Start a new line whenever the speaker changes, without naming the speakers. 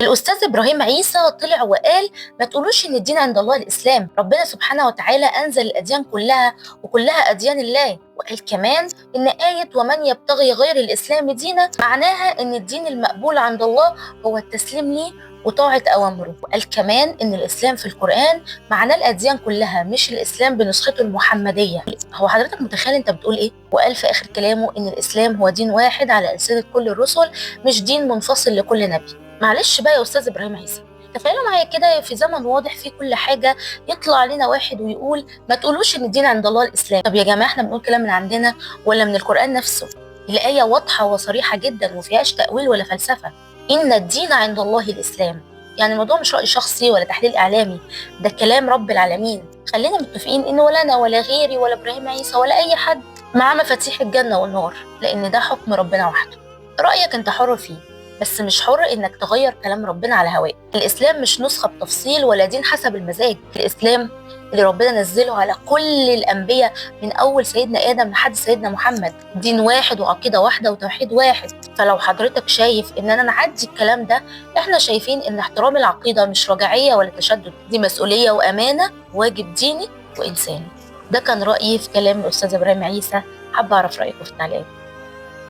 الأستاذ إبراهيم عيسى طلع وقال ما تقولوش إن الدين عند الله الإسلام، ربنا سبحانه وتعالى أنزل الأديان كلها وكلها أديان الله. وقال كمان إن آية ومن يبتغي غير الإسلام دينا معناها إن الدين المقبول عند الله هو التسليم ليه وطاعة أوامره. وقال كمان إن الإسلام في القرآن معناه الأديان كلها مش الإسلام بنسخته المحمدية. هو حضرتك متخيل أنت بتقول إيه؟ وقال في آخر كلامه إن الإسلام هو دين واحد على ألسنة كل الرسل، مش دين منفصل لكل نبي. معلش بقى يا استاذ ابراهيم عيسى، تخيلوا معايا كده في زمن واضح فيه كل حاجه يطلع علينا واحد ويقول ما تقولوش ان الدين عند الله الاسلام. طب يا جماعه احنا بنقول كلام من عندنا ولا من القران نفسه؟ الايه واضحه وصريحه جدا ومفيهاش تاويل ولا فلسفه. ان الدين عند الله الاسلام. يعني الموضوع مش راي شخصي ولا تحليل اعلامي، ده كلام رب العالمين. خلينا متفقين ان ولا انا ولا غيري ولا ابراهيم عيسى ولا اي حد معاه مفاتيح الجنه والنار، لان ده حكم ربنا وحده. رايك انت حر فيه، بس مش حر انك تغير كلام ربنا على هواك. الاسلام مش نسخه بتفصيل ولا دين حسب المزاج. الاسلام اللي ربنا نزله على كل الانبياء من اول سيدنا ادم لحد سيدنا محمد، دين واحد وعقيده واحده وتوحيد واحد. فلو حضرتك شايف ان انا نعدي الكلام ده، احنا شايفين ان احترام العقيده مش رجعيه ولا تشدد، دي مسؤوليه وامانه، واجب ديني وانساني. ده كان رايي في كلام الاستاذ ابراهيم عيسى، حابه اعرف رايكم في التعليقات.